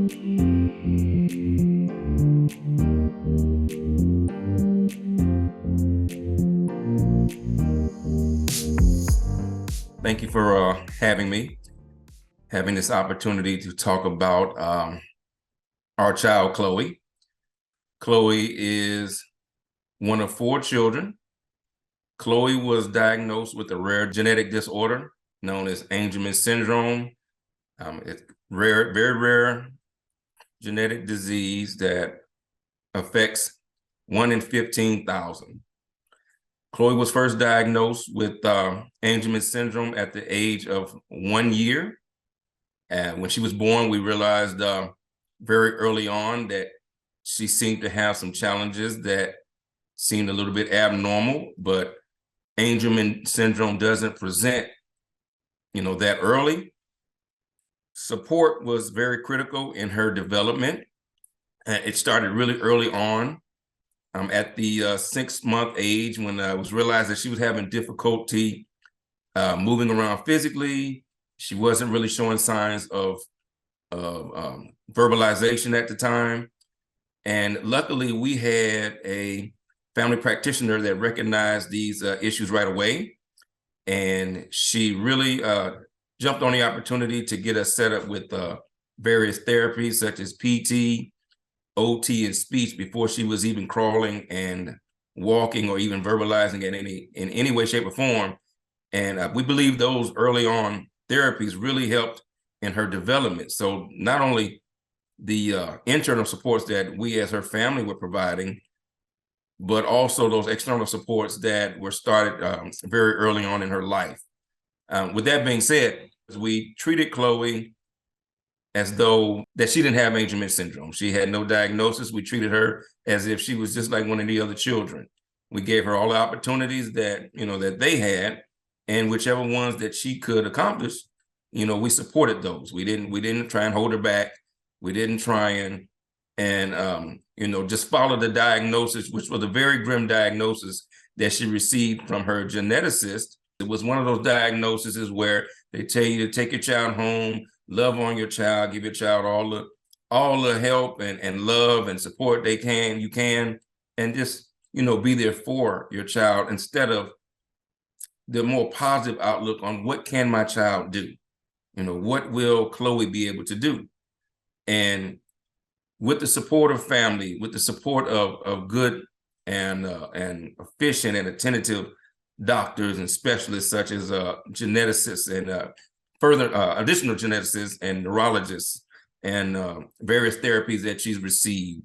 Thank you for having me, having this opportunity to talk about our child, Chloe. Chloe is one of 4 children. Chloe was diagnosed with a rare genetic disorder known as Angelman syndrome. It's rare, very rare genetic disease that affects 1 in 15,000. Chloe was first diagnosed with Angelman syndrome at the age of 1 year. And when she was born, we realized very early on that she seemed to have some challenges that seemed a little bit abnormal, but Angelman syndrome doesn't present, that early. Support was very critical in her development. It started really early on. At the 6-month age, when it was realized that she was having difficulty moving around physically. She wasn't really showing signs of verbalization at the time. And luckily, we had a family practitioner that recognized these issues right away. And she really jumped on the opportunity to get us set up with various therapies such as PT, OT, and speech before she was even crawling and walking or even verbalizing in any way, shape, or form. And we believe those early on therapies really helped in her development. So not only the internal supports that we as her family were providing, but also those external supports that were started very early on in her life. With that being said, we treated Chloe as though that she didn't have Angelman syndrome. She had no diagnosis. We treated her as if she was just like one of the other children. We gave her all the opportunities that, that they had, and whichever ones that she could accomplish, we supported those. We didn't try and hold her back. We didn't try and just follow the diagnosis, which was a very grim diagnosis that she received from her geneticist. It was one of those diagnoses where they tell you to take your child home, love on your child, give your child all the help and love and support you can, and just, be there for your child instead of the more positive outlook on what can my child do? What will Chloe be able to do? And with the support of family, with the support of good and efficient and attentive doctors and specialists such as geneticists and further additional geneticists and neurologists and various therapies that she's received.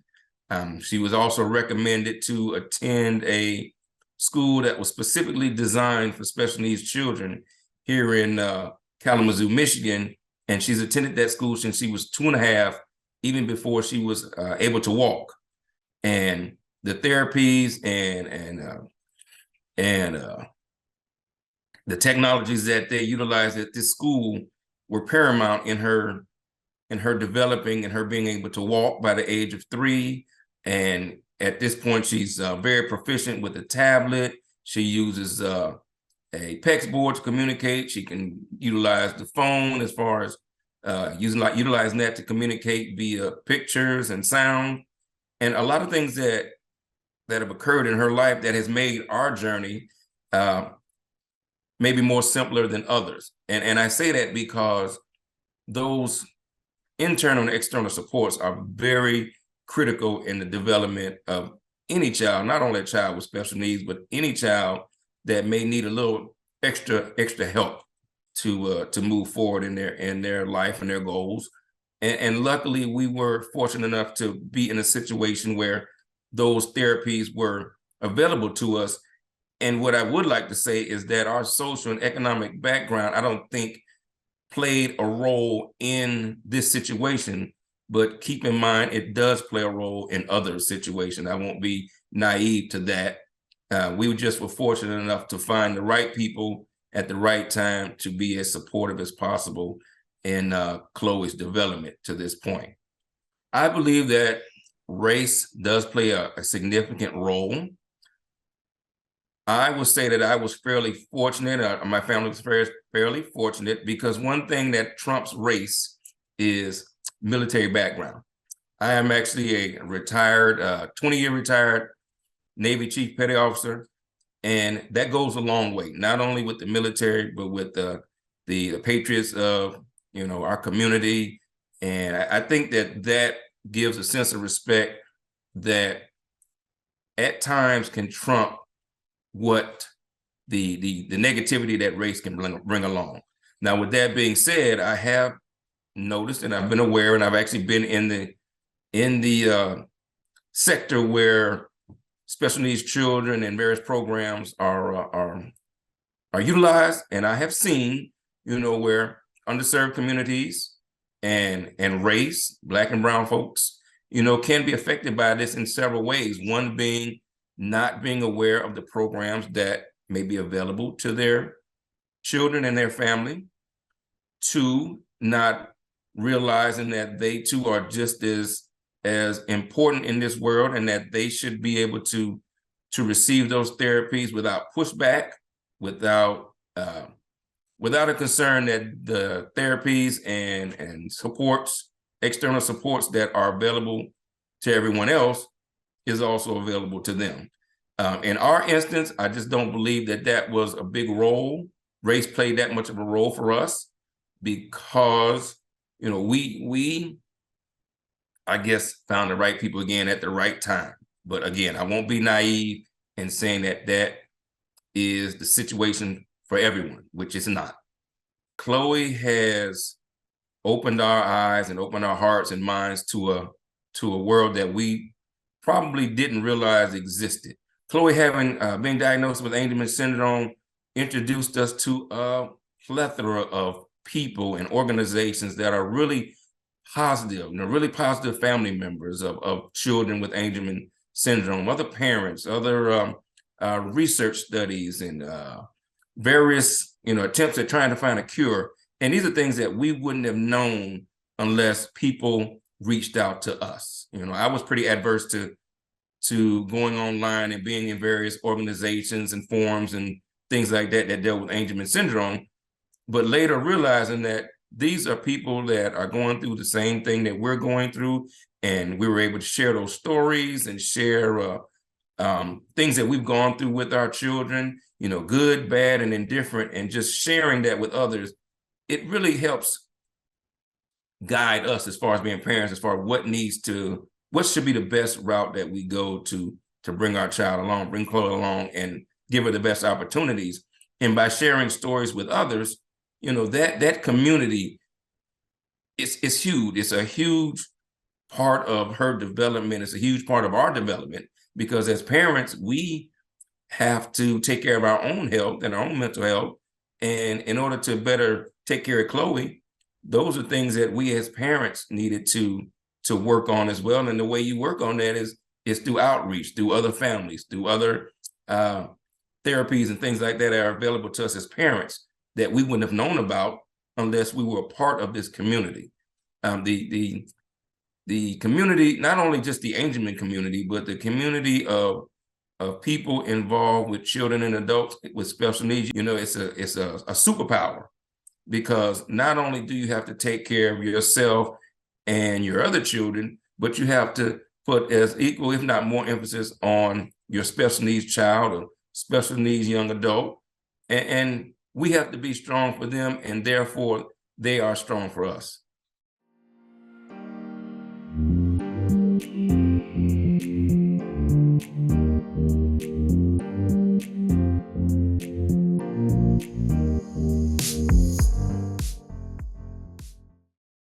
She was also recommended to attend a school that was specifically designed for special needs children here in Kalamazoo, Michigan. And she's attended that school since she was 2.5, even before she was able to walk. And the therapies and the technologies that they utilized at this school were paramount in her developing and her being able to walk by the age of 3. And at this point, she's very proficient with a tablet. She uses a PEX board to communicate. She can utilize the phone as far as utilizing that to communicate via pictures and sound. And a lot of things that have occurred in her life that has made our journey maybe more simpler than others. And I say that because those internal and external supports are very critical in the development of any child, not only a child with special needs, but any child that may need a little extra help to move forward in their life and their goals. And luckily, we were fortunate enough to be in a situation where those therapies were available to us. And what I would like to say is that our social and economic background, I don't think, played a role in this situation, but keep in mind, it does play a role in other situations. I won't be naive to that. We just were fortunate enough to find the right people at the right time to be as supportive as possible in Chloe's development to this point. I believe that race does play a significant role. I would say that I was fairly fortunate, my family was fairly fortunate, because one thing that trumps race is military background. I am actually a retired, 20-year retired Navy Chief Petty Officer, and that goes a long way, not only with the military, but with the patriots of, our community. And I think that gives a sense of respect that at times can trump what the negativity that race can bring along. Now, with that being said, I have noticed and I've been aware, and I've actually been in the sector where special needs children and various programs are utilized, and I have seen, where underserved communities and race, Black and brown folks, can be affected by this in several ways. One being not being aware of the programs that may be available to their children and their family. Two, not realizing that they too are just as important in this world, and that they should be able to receive those therapies without pushback, without a concern that the therapies and supports, external supports that are available to everyone else is also available to them. In our instance, I just don't believe that was a big role. Race played that much of a role for us because, we I guess, found the right people again at the right time. But again, I won't be naive in saying that is the situation for everyone, which is not. Chloe has opened our eyes and opened our hearts and minds to a world that we probably didn't realize existed. Chloe, having been diagnosed with Angelman syndrome, introduced us to a plethora of people and organizations that are really positive, really positive family members of children with Angelman syndrome, other parents, other research studies, and various attempts at trying to find a cure. And these are things that we wouldn't have known unless people reached out to us. I was pretty adverse to going online and being in various organizations and forums and things like that dealt with Angelman syndrome, but later realizing that these are people that are going through the same thing that we're going through, and we were able to share those stories and share things that we've gone through with our children, good, bad, and indifferent, and just sharing that with others. It really helps guide us as far as being parents, as far as what should be the best route that we go to bring our child along, bring Chloe along, and give her the best opportunities. And by sharing stories with others, that community is huge. It's a huge part of her development. It's a huge part of our development, because as parents, we have to take care of our own health and our own mental health. And in order to better take care of Chloe, those are things that we as parents needed to work on as well. And the way you work on that is through outreach, through other families, through other therapies and things like that are available to us as parents that we wouldn't have known about unless we were a part of this community. The community, not only just the Angelman community, but the community of people involved with children and adults with special needs, it's a superpower, because not only do you have to take care of yourself and your other children, but you have to put as equal, if not more, emphasis on your special needs child or special needs young adult. And we have to be strong for them, and therefore they are strong for us.